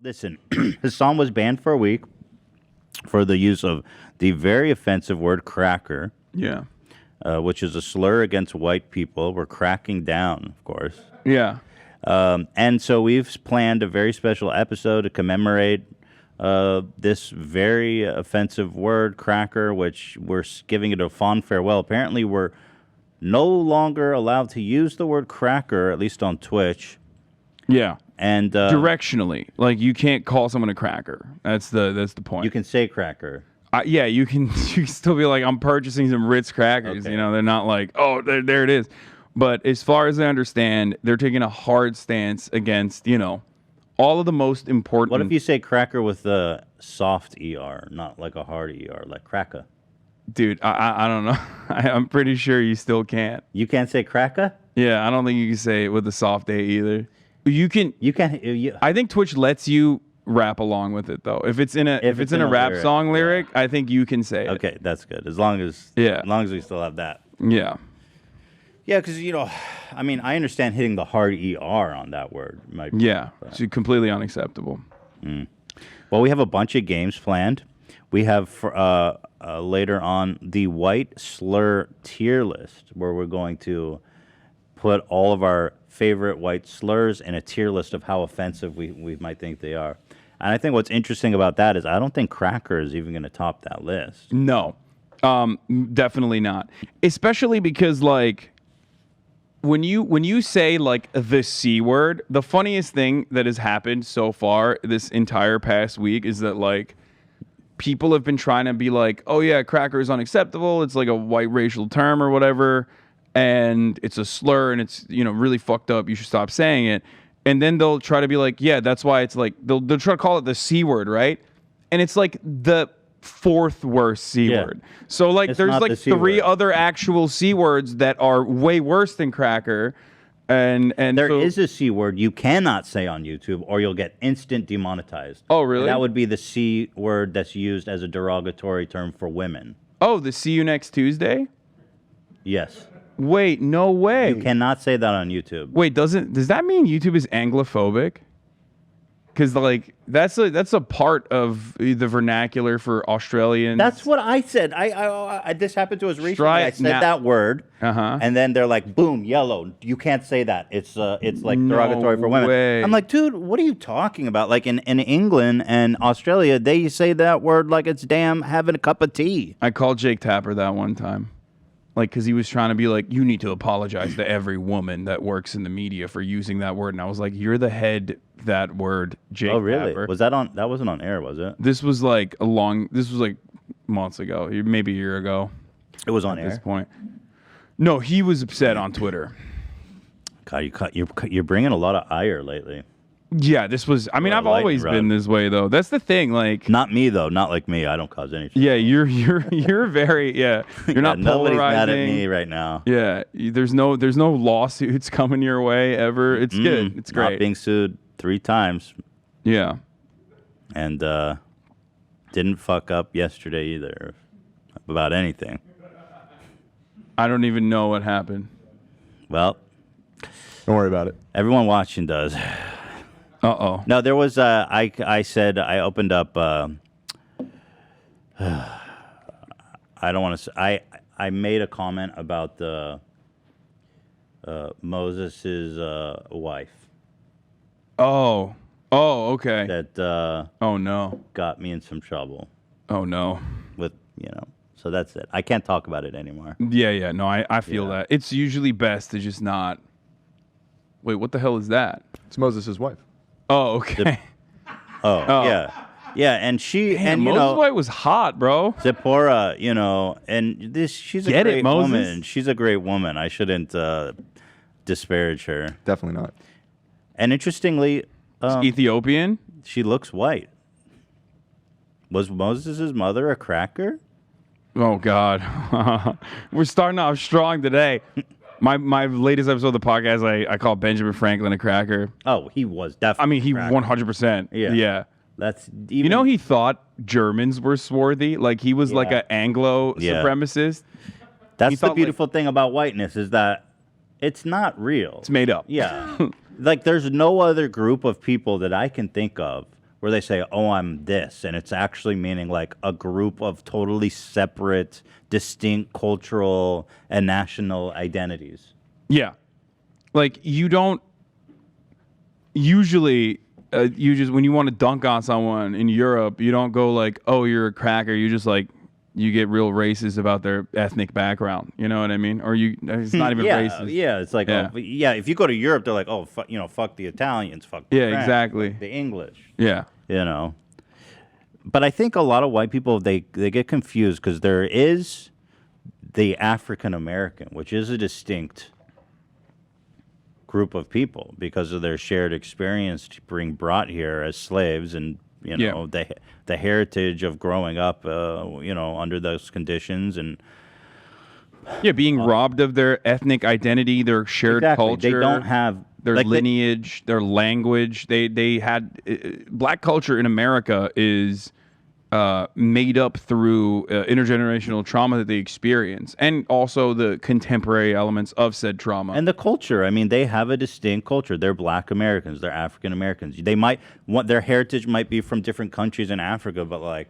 Listen, Hasan was banned for a week for the use of the very offensive word cracker. Yeah. Which is a slur against white people. We're cracking down, of course. Yeah. And so we've planned a very special episode to commemorate this very offensive word, cracker, which we're giving it a fond farewell. Apparently, we're no longer allowed to use the word cracker, at least on Twitch. Yeah. And directionally, like you can't call someone a cracker. That's the point. You can say cracker. Yeah, you can still be like, I'm purchasing some Ritz crackers. Okay. You know, they're not like, oh, there it is. But as far as I understand, they're taking a hard stance against, all of the most important. What if you say cracker with a soft ER, not like a hard ER, like cracker? Dude, I don't know. I'm pretty sure you still can't. You can't say cracker? Yeah, I don't think you can say it with a soft A either. You can. I think Twitch lets you rap along with it though. If it's in a rap lyric, song lyric, I think you can say it. Okay, that's good. As long as we still have that. Yeah. Yeah, because I understand hitting the hard ER on that word. It's completely unacceptable. Well, we have a bunch of games planned. We have later on the white slur tier list, where we're going to put all of our favorite white slurs in a tier list of how offensive we might think they are. And I think what's interesting about that is I don't think cracker is even going to top that list. No, definitely not. Especially because when you say like the C word, the funniest thing that has happened so far this entire past week is that like people have been trying to be like, oh yeah, cracker is unacceptable. It's like a white racial term or whatever. And it's a slur and it's, really fucked up. You should stop saying it. And then they'll try to be like, yeah, that's why it's like, they'll try to call it the C word, right? And it's like the fourth worst C word. So like It's there's not like the C three word. other actual C words that are way worse than cracker. And there is a C word you cannot say on YouTube or you'll get instant demonetized. Oh, really? That would be the C word that's used as a derogatory term for women. Oh, the see you next Tuesday? Yes. Wait, no way. You cannot say that on YouTube. Wait, does that mean YouTube is Anglophobic? Because like that's a part of the vernacular for Australians. That's what I said. I this happened to us recently. I said that word, and then they're like, "Boom, yellow. You can't say that. It's like derogatory for women." way. I'm like, dude, what are you talking about? Like in England and Australia, they say that word like it's damn having a cup of tea. I called Jake Tapper that one time. Like, because he was trying to be like, you need to apologize to every woman that works in the media for using that word. And I was like, you're the head that word, Jake Oh, really? Tapper. Was that on? That wasn't on air, was it? This was like months ago, maybe a year ago. It was on at air. this point. No, he was upset on Twitter. God, you're bringing a lot of ire lately. Yeah, this was. I mean, I've always been this way though. That's the thing. Like, not me though. Not like me. I don't cause any. Yeah, you're very. Yeah, you're not nobody's polarizing. mad at me right now. Yeah, there's no lawsuits coming your way ever. It's good. It's great. Not being sued 3 times. Yeah, and didn't fuck up yesterday either about anything. I don't even know what happened. Well, don't worry about it. Everyone watching does. Uh-oh. No, there was I said I opened up I don't want to say I made a comment about the Moses's wife. Oh, okay. That oh no, got me in some trouble. Oh no. With so that's it. I can't talk about it anymore. Yeah. No, I feel that. It's usually best to just not. Wait, what the hell is that? It's Moses' wife. Oh, okay. Yeah, and she Damn, and Moses' wife was hot, bro. Zipporah, and she's a great woman. She's a great woman. I shouldn't disparage her. Definitely not. And interestingly, Ethiopian. She looks white. Was Moses' mother a cracker? Oh God, we're starting off strong today. My latest episode of the podcast, I call Benjamin Franklin a cracker. Oh, he was definitely. I mean, he cracker. 100%. Yeah. That's he thought Germans were swarthy. Like he was like an Anglo supremacist. That's the beautiful thing about whiteness is that it's not real. It's made up. Yeah. Like there's no other group of people that I can think of where they say, "Oh, I'm this," and it's actually meaning like a group of totally separate, distinct cultural and national identities. Yeah. Like, you don't usually, you just, when you want to dunk on someone in Europe, you don't go like, oh, you're a cracker. You just like, you get real racist about their ethnic background. You know what I mean? Or it's not even racist. Yeah, it's like, Yeah. if you go to Europe, they're like, oh, fuck the Italians, fuck the French, exactly. fuck the English. Yeah. But I think a lot of white people, they get confused because there is the African American, which is a distinct group of people because of their shared experience being brought here as slaves, and the heritage of growing up under those conditions, and being robbed of their ethnic identity, their shared culture. They don't have their lineage, their language. They had black culture in America is made up through intergenerational trauma that they experience, and also the contemporary elements of said trauma. And the culture. I mean, they have a distinct culture. They're Black Americans. They're African Americans. They might want their heritage might be from different countries in Africa, but like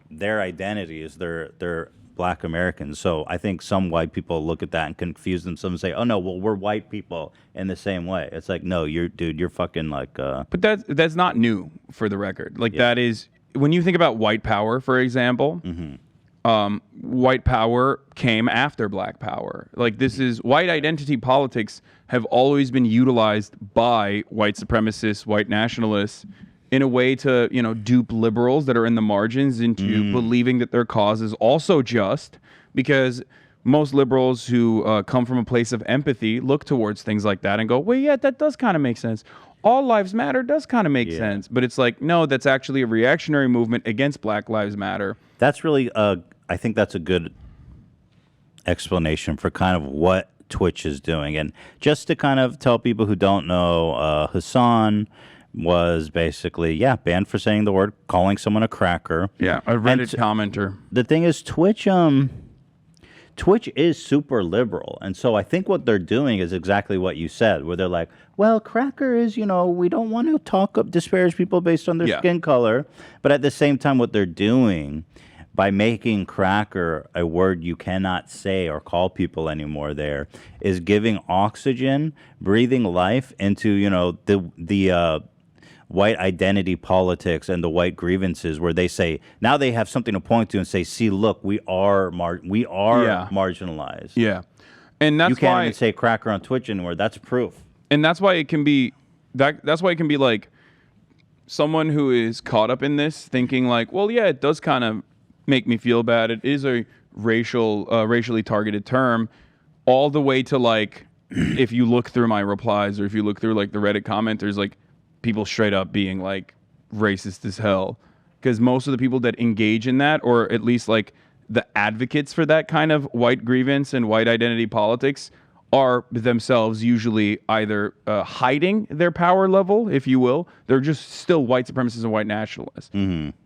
their identity is they're Black Americans. So I think some white people look at that and confuse themselves and say, "Oh no, well we're white people in the same way." It's like, no, you're fucking like. But that's not new, for the record. Like that is. When you think about white power, for example, white power came after black power. Like, this is white identity politics have always been utilized by white supremacists, white nationalists, in a way to, dupe liberals that are in the margins into believing that their cause is also just, because most liberals who come from a place of empathy look towards things like that and go, well, yeah, that does kind of make sense. All lives matter does kind of make sense. But it's like, no, that's actually a reactionary movement against Black Lives Matter. That's really, I think that's a good explanation for kind of what Twitch is doing. And just to kind of tell people who don't know, Hasan was basically, banned for saying the word, calling someone a cracker. Yeah, a Reddit commenter. The thing is, Twitch is super liberal, and so I think what they're doing is exactly what you said, where they're like, well, cracker is, we don't want to disparage people based on their skin color, but at the same time, what they're doing by making cracker a word you cannot say or call people anymore there is giving oxygen, breathing life into, the white identity politics and the white grievances, where they say now they have something to point to and say, see, look, we are marginalized. Yeah. And that's you can't why even say cracker on Twitch anymore. That's proof. And that's why it can be that's why it can be like someone who is caught up in this thinking like, well, yeah, it does kind of make me feel bad. It is a racially targeted term, all the way to like if you look through my replies or if you look through like the Reddit commenters, like people straight up being like racist as hell, because most of the people that engage in that, or at least like the advocates for that kind of white grievance and white identity politics, are themselves usually either hiding their power level, if you will. They're just still white supremacists and white nationalists.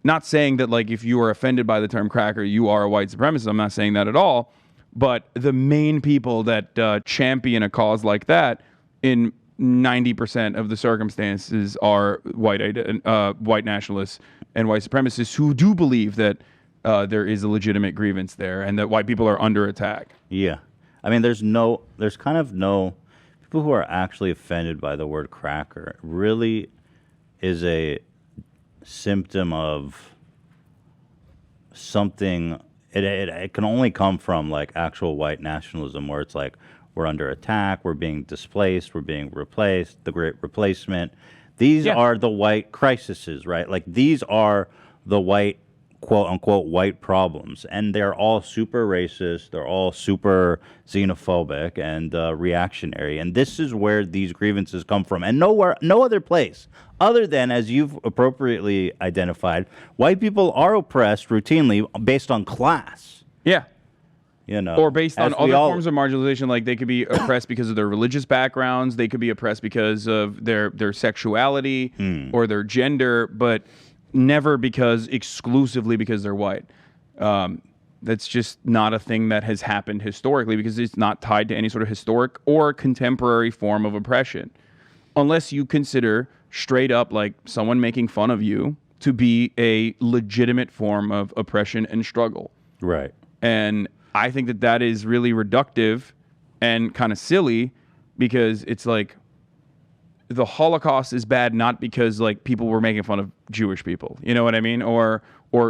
Not saying that like if you are offended by the term cracker, you are a white supremacist. I'm not saying that at all. But the main people that champion a cause like that in 90% of the circumstances are white nationalists and white supremacists who do believe that there is a legitimate grievance there and that white people are under attack. Yeah. I mean, there's kind of no people who are actually offended by the word cracker. It really is a symptom of something. It can only come from like actual white nationalism, where it's like, we're under attack, we're being displaced, we're being replaced, the great replacement. These are the white crises, right? Like, these are the white, quote unquote, white problems. And they're all super racist, they're all super xenophobic and reactionary. And this is where these grievances come from. And no other place other than, as you've appropriately identified, white people are oppressed routinely based on class. Yeah. Or based on other forms of marginalization, like they could be oppressed because of their religious backgrounds, they could be oppressed because of their sexuality or their gender, but never exclusively because they're white. That's just not a thing that has happened historically, because it's not tied to any sort of historic or contemporary form of oppression. Unless you consider straight up like someone making fun of you to be a legitimate form of oppression and struggle. Right. And I think that that is really reductive and kind of silly, because it's like the Holocaust is bad not because like people were making fun of Jewish people, you know what I mean? Or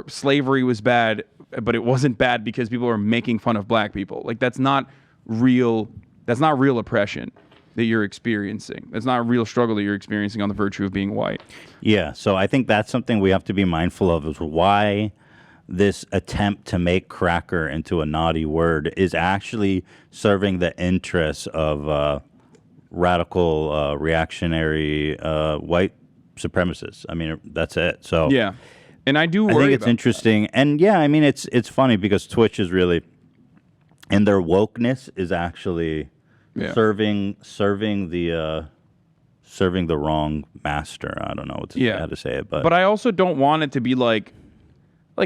slavery was bad, but it wasn't bad because people were making fun of black people. Like that's not real oppression that you're experiencing. That's not a real struggle that you're experiencing on the virtue of being white. Yeah, so I think that's something we have to be mindful of, is why this attempt to make cracker into a naughty word is actually serving the interests of radical, reactionary white supremacists. I mean, that's it. So Yeah. And I do worry I think it's about interesting. And yeah, I mean, it's funny because Twitch is really, and their wokeness is actually serving the wrong master. I don't know how to say it, but I also don't want it to be like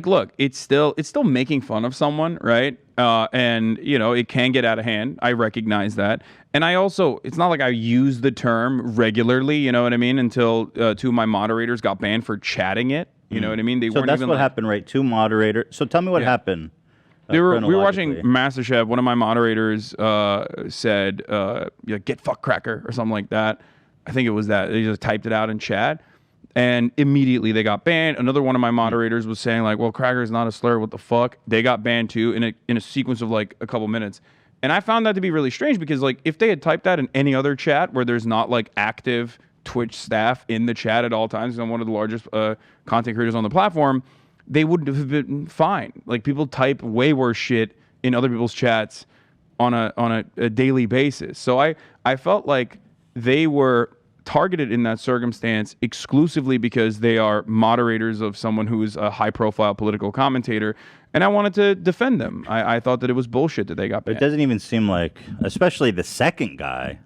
look, it's still making fun of someone, right? And you know, it can get out of hand. I recognize that. And I also, it's not like I use the term regularly, you know what I mean, until two of my moderators got banned for chatting it. You know what I mean? They So weren't that's even what like, happened, right? Two moderators. So tell me what happened. we were watching chronologically. MasterChef. One of my moderators said, "Get fuck cracker" or something like that. I think it was that. They just typed it out in chat, and immediately they got banned. Another one of my moderators was saying like, "Well, cracker is not a slur. What the fuck?" They got banned too in a sequence of like a couple minutes. And I found that to be really strange, because like if they had typed that in any other chat where there's not like active Twitch staff in the chat at all times, I'm one of the largest content creators on the platform, they would have been fine. Like people type way worse shit in other people's chats on a daily basis. So I felt like they were targeted in that circumstance exclusively because they are moderators of someone who is a high profile political commentator, and I wanted to defend them. I thought that it was bullshit that they got banned. It doesn't even seem like, especially the second guy,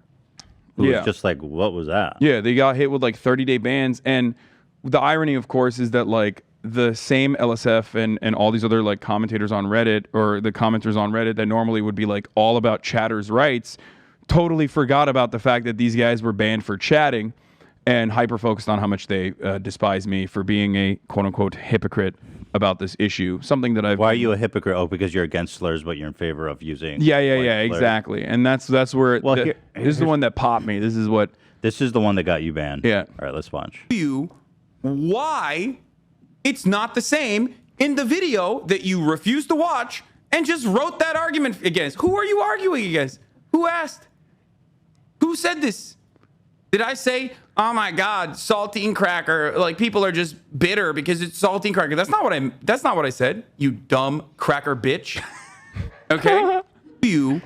who was just like, what was that? Yeah, they got hit with like 30-day bans. And the irony, of course, is that like the same LSF and all these other like commentators on Reddit, or the commenters on Reddit that normally would be like all about chatters' rights, totally forgot about the fact that these guys were banned for chatting, and hyper focused on how much they despise me for being a quote unquote hypocrite about this issue. Something that I've. Why are you a hypocrite? Oh, because you're against slurs, but you're in favor of using. Yeah, slurs. exactly. And that's where. Well, this is the one that popped me. This is what. This is the one that got you banned. Yeah. All right, let's watch. You why it's not the same in the video that you refused to watch and just wrote that argument against. Who are you arguing against? Who asked? Who said this? Did I say, oh my God, saltine cracker? Like people are just bitter because it's saltine cracker. That's not what I said. You dumb cracker bitch. Okay? You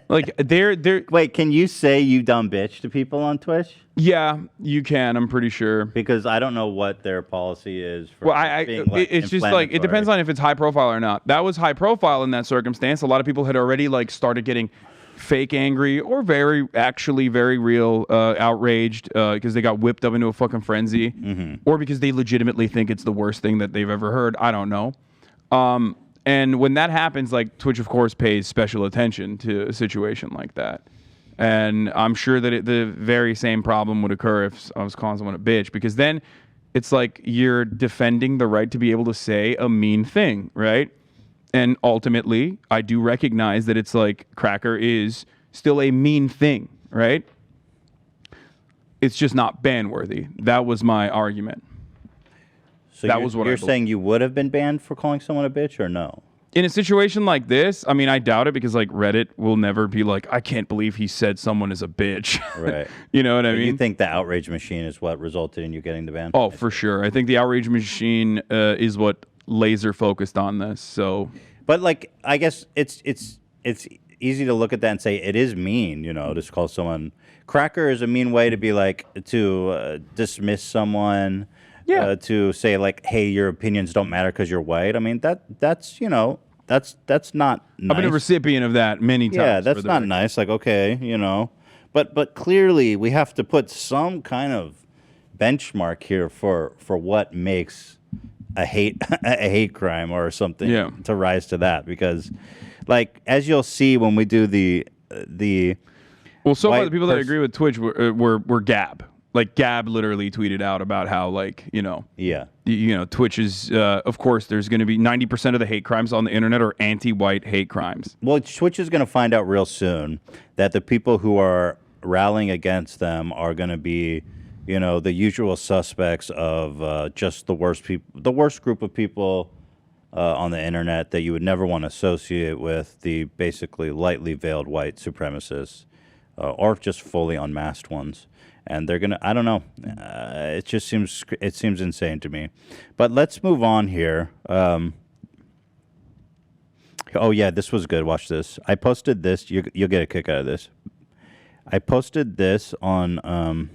Like they're. Wait, can you say you dumb bitch to people on Twitch? Yeah, you can. I'm pretty sure. Because I don't know what their policy is for Well, being like it's just like it depends on if it's high profile or not. That was high profile in that circumstance. A lot of people had already like started getting fake angry or very real outraged because they got whipped up into a fucking frenzy, or because they legitimately think it's the worst thing that they've ever heard. I don't know. And when that happens, like Twitch, of course, pays special attention to a situation like that. And I'm sure that the very same problem would occur if I was calling someone a bitch, because then it's like you're defending the right to be able to say a mean thing, right? And ultimately, I do recognize that it's like cracker is still a mean thing, right? It's just not ban-worthy. That was my argument. So that you're, was what you're I believe. saying you would have been banned for calling someone a bitch, or no? In a situation like this, I mean, I doubt it, because like Reddit will never be like, I can't believe he said someone is a bitch. Right. You know what I So mean? you think the outrage machine is what resulted in you getting the ban? Oh, for sure. I think the outrage machine is what laser focused on this. So, But like, I guess it's easy to look at that and say it is mean, you know, to call someone cracker is a mean way to be like to dismiss someone. Yeah. To say like, hey, your opinions don't matter because you're white. I mean that's you know that's not nice. I've been a recipient of that many times. Yeah, that's for the not record. nice. Like, okay, you know, but clearly we have to put some kind of benchmark here for what makes a hate crime or something to rise to that, because like as you'll see when we do the Well, so far white the people that agree with Twitch were Gab. like Gab literally tweeted out about how Yeah. Twitch is of course there's going to be 90% of the hate crimes on the internet are anti-white hate crimes. Well, Twitch is going to find out real soon that the people who are rallying against them are going to be, the usual suspects of just the worst group of people on the internet that you would never want to associate with the basically lightly veiled white supremacists or just fully unmasked ones. And they're gonna, I don't know. It seems insane to me. But let's move on here. Oh yeah, this was good. Watch this. I posted this. You'll get a kick out of this. I posted this on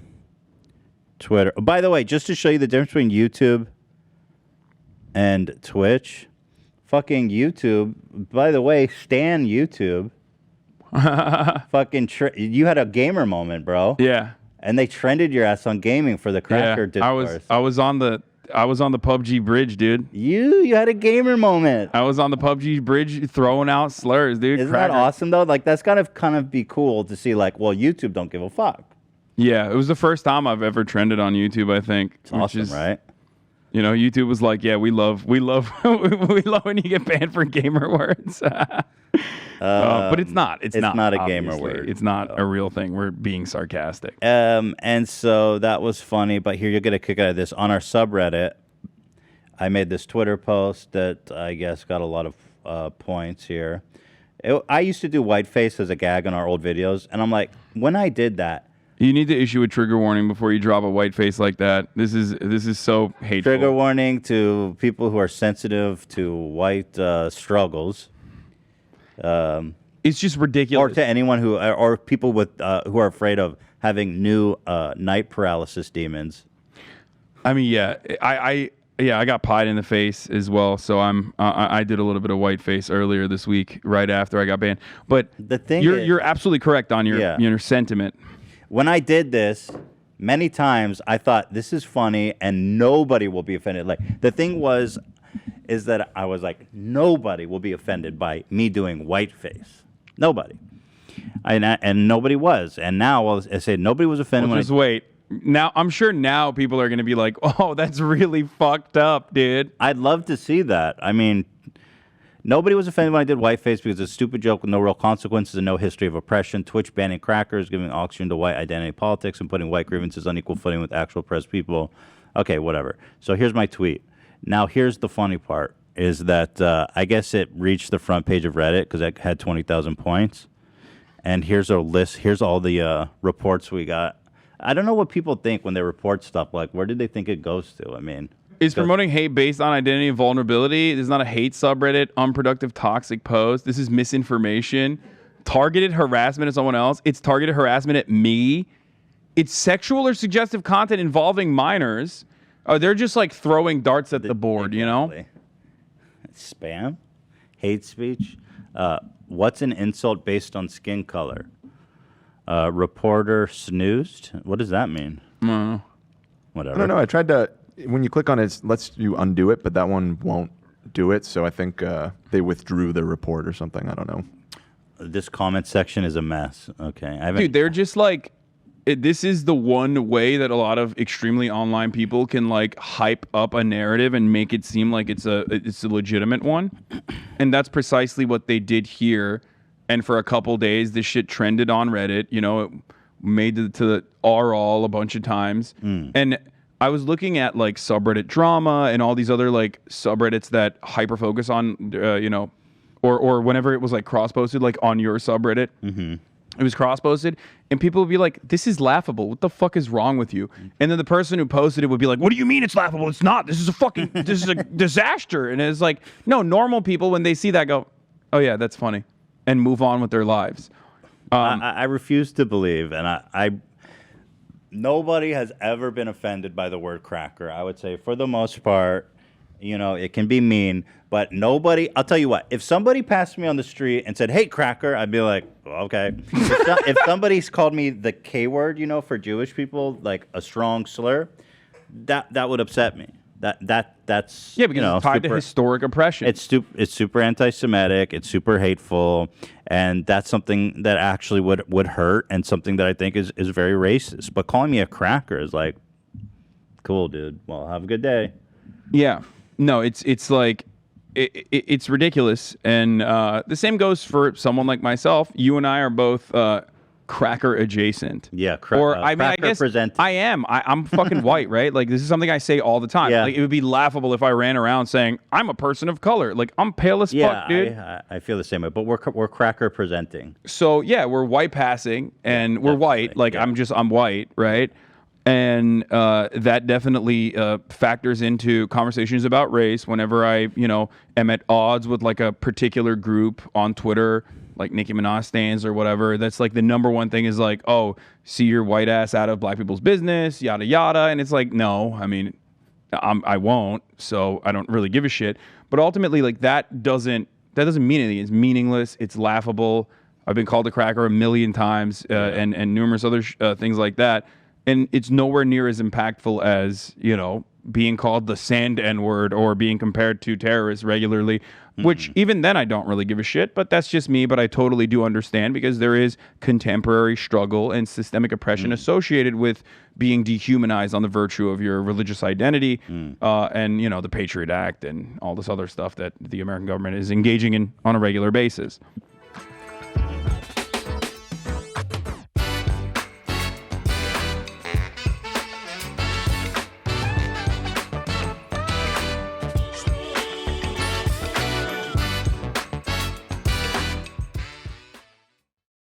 Twitter. By the way, just to show you the difference between YouTube and Twitch, fucking YouTube. By the way, stan YouTube. Fucking you had a gamer moment, bro. Yeah. And they trended your ass on gaming for the cracker discourse. I was on the PUBG bridge, dude. You had a gamer moment. I was on the PUBG bridge throwing out slurs, dude. Isn't that awesome though? Like that's gotta kind of be cool to see. Like, well, YouTube don't give a fuck. Yeah, it was the first time I've ever trended on YouTube. I think. It's awesome, right? YouTube was like, yeah, we love we love when you get banned for gamer words. But it's not. It's not a gamer obviously. word. It's not a real thing. We're being sarcastic. And so that was funny. But here, you'll get a kick out of this. On our subreddit, I made this Twitter post that I guess got a lot of points here. I used to do whiteface as a gag on our old videos. And I'm like, when I did that, you need to issue a trigger warning before you drop a white face like that. This is so hateful. Trigger warning to people who are sensitive to white struggles. It's just ridiculous. Or to anyone who, or people with who are afraid of having new night paralysis demons. I mean, yeah, I got pied in the face as well. So I did a little bit of white face earlier this week, right after I got banned. But the thing you're absolutely correct on your sentiment. When I did this, many times I thought this is funny and nobody will be offended. Like the thing is that I was like, nobody will be offended by me doing whiteface. Nobody. And nobody was. And now I said nobody was offended. Well, just wait. Now I'm sure now people are going to be like, oh, that's really fucked up, dude. I'd love to see that. I mean, nobody was offended when I did whiteface because it's a stupid joke with no real consequences and no history of oppression. Twitch banning crackers, giving oxygen to white identity politics, and putting white grievances on equal footing with actual oppressed people. Okay, whatever. So here's my tweet. Now here's the funny part, is that I guess it reached the front page of Reddit because it had 20,000 points. And here's our list. Here's all the reports we got. I don't know what people think when they report stuff. Like, where did they think it goes to? I mean... Is promoting hate based on identity and vulnerability. This is not a hate subreddit, unproductive, toxic post. This is misinformation. Targeted harassment of someone else. It's targeted harassment at me. It's sexual or suggestive content involving minors. They're just like throwing darts at the board, exactly. Spam? Hate speech? What's an insult based on skin color? Reporter snoozed? What does that mean? Whatever. I don't know. I tried to... When you click on it, it lets you undo it, but that one won't do it. So I think they withdrew the report or something. I don't know. This comment section is a mess. Okay. Dude, they're just like... This is the one way that a lot of extremely online people can like hype up a narrative and make it seem like it's a legitimate one. And that's precisely what they did here. And for a couple days, this shit trended on Reddit. It made it to the all a bunch of times. And I was looking at like subreddit drama and all these other like subreddits that hyper focus on, or whenever it was like cross posted, like on your subreddit. It was cross-posted, and people would be like, this is laughable. What the fuck is wrong with you? And then the person who posted it would be like, what do you mean it's laughable? It's not. This is a disaster. And it's like, no, normal people, when they see that, go, oh, yeah, that's funny, and move on with their lives. I refuse to believe, and nobody has ever been offended by the word cracker. I would say, for the most part, it can be mean, but nobody, I'll tell you what, if somebody passed me on the street and said, hey, cracker, I'd be like, well, okay. If somebody's called me the K word, for Jewish people, like a strong slur, that would upset me. That that's Yeah, because it's tied to super, historic oppression. it's super anti-Semitic. It's super hateful, and that's something that actually would hurt, and something that I think is very racist. But calling me a cracker is like, cool, dude. Well, have a good day. Yeah. No, it's like it's ridiculous, and the same goes for someone like myself. You and I are both cracker adjacent. Yeah, or I mean, I cracker guess presenting. I'm fucking white, right? Like this is something I say all the time. Yeah. Like it would be laughable if I ran around saying I'm a person of color. Like I'm pale as fuck, dude. I feel the same way. But we're cracker presenting. So yeah, we're white passing, and we're white. Like yeah. I'm white, right? And that definitely factors into conversations about race. Whenever I, am at odds with like a particular group on Twitter, like Nicki Minaj stands or whatever, that's like the number one thing is like, oh, see your white ass out of black people's business, yada yada. And it's like, no, I mean, I won't. So I don't really give a shit. But ultimately, like that doesn't mean anything. It's meaningless. It's laughable. I've been called a cracker a million times, and numerous other things like that. And it's nowhere near as impactful as, being called the sand N-word or being compared to terrorists regularly, which even then I don't really give a shit, but that's just me. But I totally do understand, because there is contemporary struggle and systemic oppression associated with being dehumanized on the virtue of your religious identity, and, the Patriot Act and all this other stuff that the American government is engaging in on a regular basis.